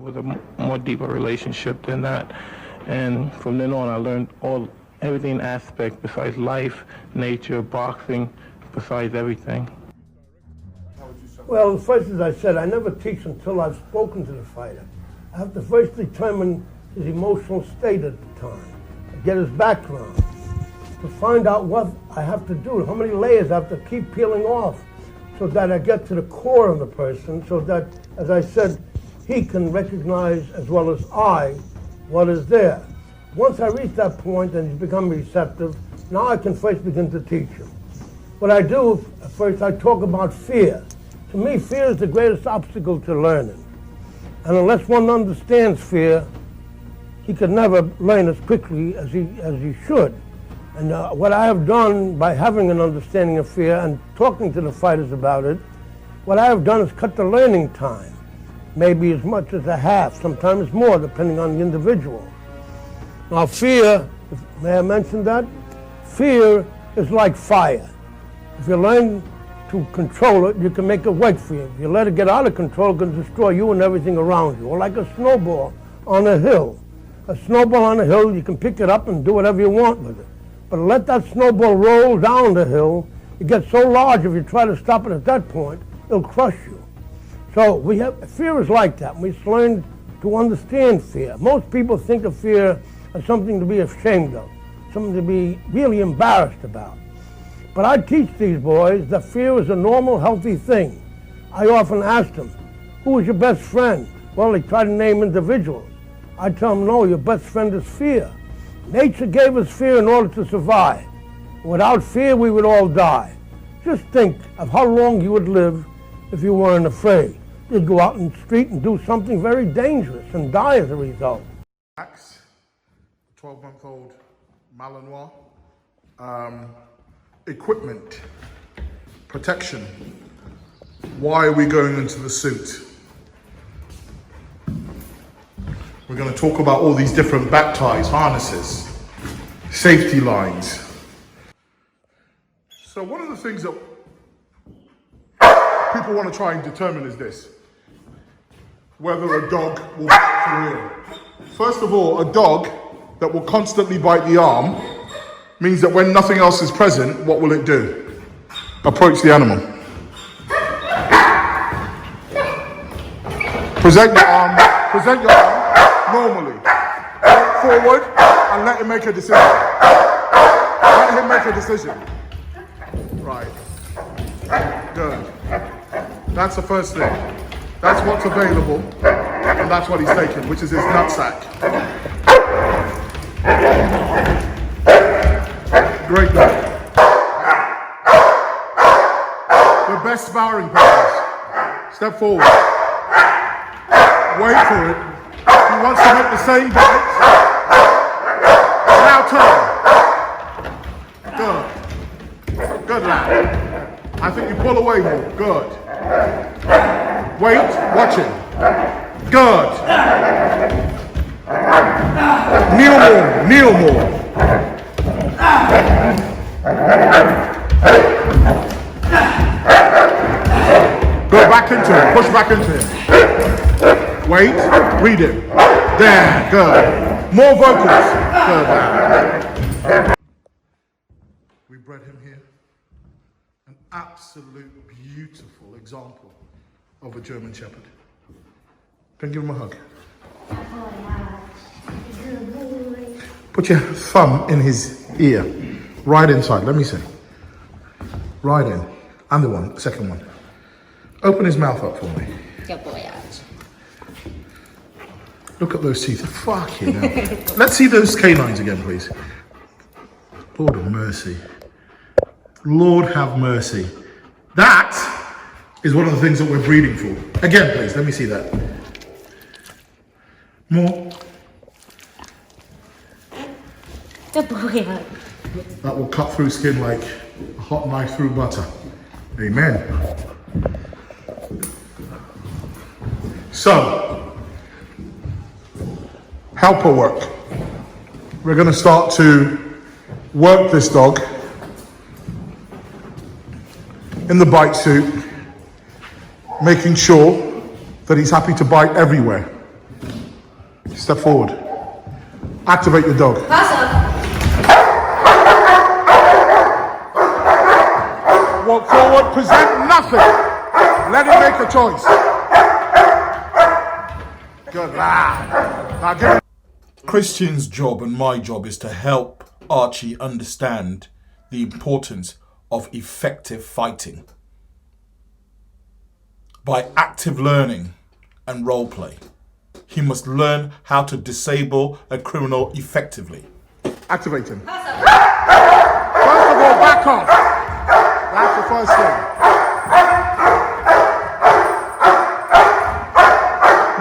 with a more deeper relationship than that. And from then on, I learned everything aspect besides life, nature, boxing, besides everything. Well, first, as I said, I never teach until I've spoken to the fighter. I have to first determine his emotional state at the time, get his background, to find out what I have to do, how many layers I have to keep peeling off, so that I get to the core of the person, so that, as I said, he can recognize as well as I what is there. Once I reach that point and he's become receptive, now I can first begin to teach him. What I do, first I talk about fear. To me, fear is the greatest obstacle to learning. And unless one understands fear, he can never learn as quickly as he should. And what I have done by having an understanding of fear and talking to the fighters about it, what I have done is cut the learning time, maybe as much as a half, sometimes more, depending on the individual. Now fear, may I mention that? Fear is like fire. If you learn to control it, you can make it work for you. If you let it get out of control, it can destroy you and everything around you. Or like a snowball on a hill. A snowball on a hill, you can pick it up and do whatever you want with it. But let that snowball roll down the hill, it gets so large if you try to stop it at that point, it'll crush you. So fear is like that. We learn to understand fear. Most people think of fear as something to be ashamed of, something to be really embarrassed about. But I teach these boys that fear is a normal, healthy thing. I often ask them, who is your best friend? Well, they try to name individuals. I tell them, no, your best friend is fear. Nature gave us fear in order to survive. Without fear, we would all die. Just think of how long you would live if you weren't afraid. You'd go out in the street and do something very dangerous and die as a result. 12-month-old Malinois. Equipment, protection. Why are we going into the suit? We're going to talk about all these different back ties, harnesses, safety lines. So one of the things that people want to try and determine is this: whether a dog will bite you in. First of all, a dog that will constantly bite the arm means that when nothing else is present, what will it do? Approach the animal. Present your arm normally. Walk forward and let him make a decision. Let him make a decision. Right. Good. That's the first thing. That's what's available, and that's what he's taking, which is his nutsack. Great dog. The best sparring partners. Step forward. Wait for it. He wants to make the same bite. Now turn. Good. Good lad. I think you pull away more. Good. Wait. Watch him. Good. Kneel more. Kneel more. Go back into it. Push back into it. Wait. Read it. There. Good. More vocals. Good. We bred him here. An absolute beautiful example of a German Shepherd. Can you give him a hug? Put your thumb in his ear. Right inside. Let me see. Right in. And the second one. Open his mouth up for me. Good boy, Look at those teeth. Fucking hell. Let's see those canines again, please. Lord have mercy. Lord have mercy. That is one of the things that we're breeding for. Again, please. Let me see that. More. Good boy, That will cut through skin like a hot knife through butter. Amen. So, helper work. We're going to start to work this dog in the bite suit, making sure that he's happy to bite everywhere. Step forward. Activate your dog. Pass up. Walk forward, present nothing. Let him make a choice. Good lad. Now give him. Christian's job and my job is to help Archie understand the importance of effective fighting by active learning and role play. He must learn how to disable a criminal effectively. Activate him. First of all, back off. That's the first thing.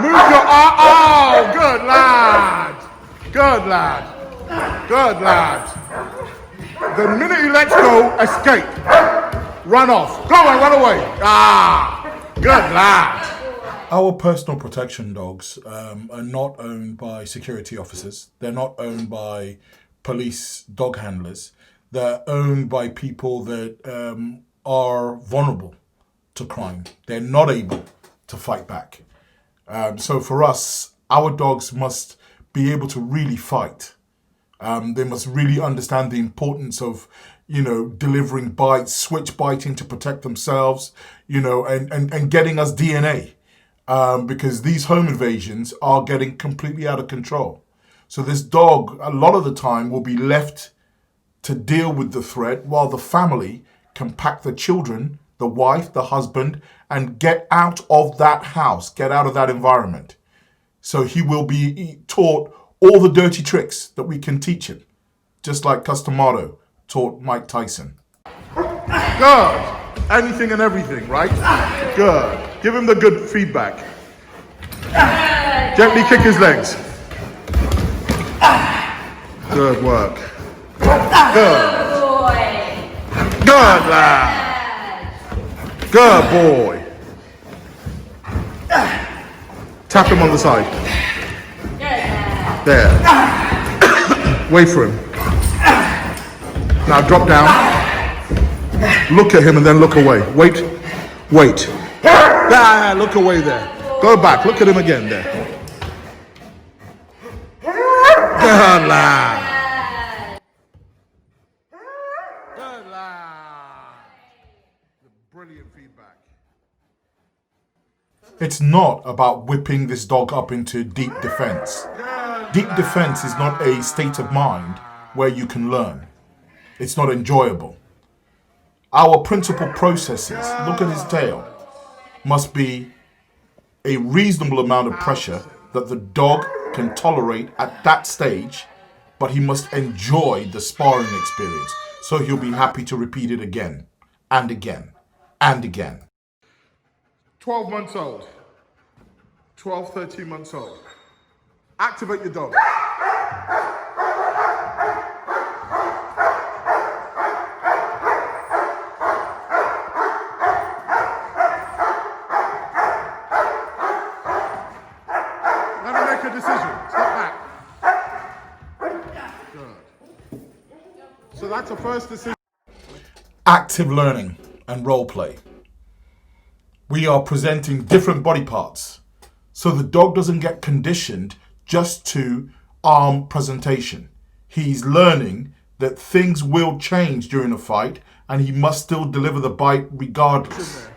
Move your arm. Oh, good lad. Good lad. Good lad. The minute he lets go, escape. Run off. Go and run away. Ah, good lad. Our personal protection dogs are not owned by security officers. They're not owned by police dog handlers. They're owned by people that are vulnerable to crime. They're not able to fight back. So for us, our dogs must be able to really fight. They must really understand the importance of, delivering bites, switch biting to protect themselves, and getting us DNA. Because these home invasions are getting completely out of control. So this dog, a lot of the time, will be left to deal with the threat while the family can pack the children, the wife, the husband, and get out of that house, get out of that environment. So he will be taught all the dirty tricks that we can teach him, just like Customato taught Mike Tyson. Good. Anything and everything, right? Good. Give him the good feedback. Gently kick his legs. Good work. Good. Good lad. Good boy. Tap him on the side. There. Wait for him. Now drop down. Look at him and then look away. Wait. Look away there. Go back. Look at him again there. Good lad. Good lad. Brilliant feedback. It's not about whipping this dog up into deep defense. Deep defense is not a state of mind where you can learn. It's not enjoyable. Our principal processes, look at his tail, must be a reasonable amount of pressure that the dog can tolerate at that stage, but he must enjoy the sparring experience, so he'll be happy to repeat it again and again and again. 12 months old, 12, 13 months old. Activate your dog. A decision. Step back. Good. So that's a first decision. Active learning and role play. We are presenting different body parts, so the dog doesn't get conditioned just to arm presentation. He's learning that things will change during a fight, and he must still deliver the bite regardless.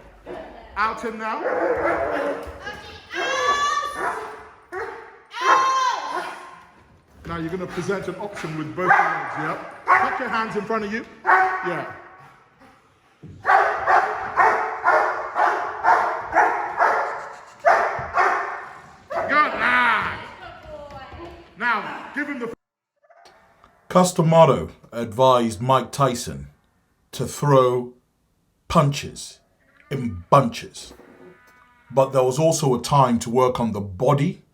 Out him now. Now you're going to present an option with both your legs, yeah? Tuck your hands in front of you. Yeah. Good lad. Now, give him the... Customato advised Mike Tyson to throw punches in bunches. But there was also a time to work on the body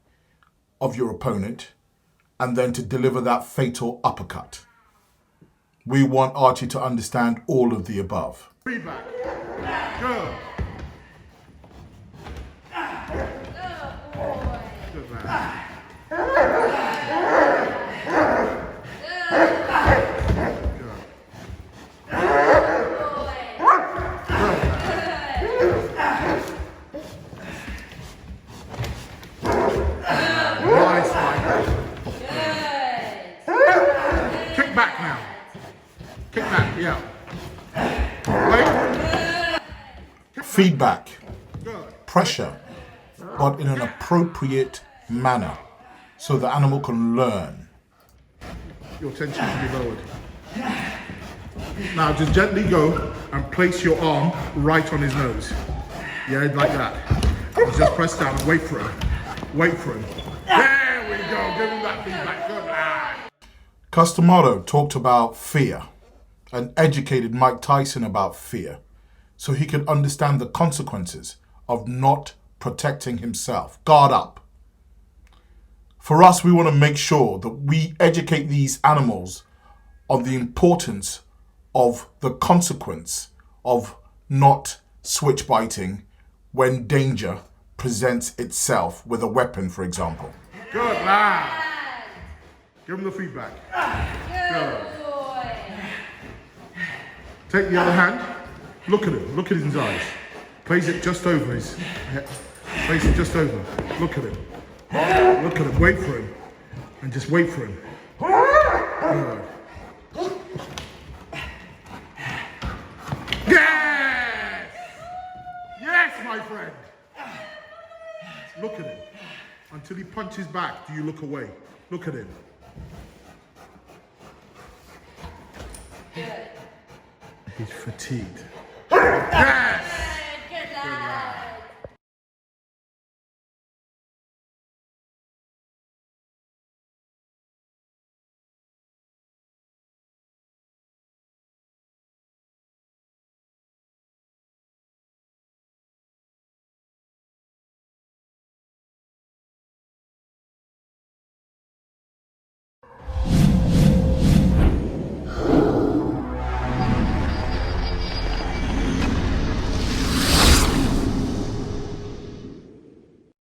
of your opponent and then to deliver that fatal uppercut. We want Archie to understand all of the above. Feedback. Good. Good man. Nice fight. Feedback, pressure, but in an appropriate manner so the animal can learn. Your tension should be lowered. Now just gently go and place your arm right on his nose. Yeah, like that. And just press down and wait for him. Wait for him. There we go. Give him that feedback. Good lad. Customato talked about fear and educated Mike Tyson about fear so he could understand the consequences of not protecting himself. Guard up. For us, we want to make sure that we educate these animals on the importance of the consequence of not switch biting when danger presents itself with a weapon, for example. Good lad. Give him the feedback. Good. Take the other hand. Look at him. Look at his eyes. Place it just over his head. Place it just over. Look at him. Look at him. Wait for him. And just wait for him. Good. Yes! Yes, my friend. Look at him. Until he punches back, do you look away? Look at him. Good. He's fatigued. Yes!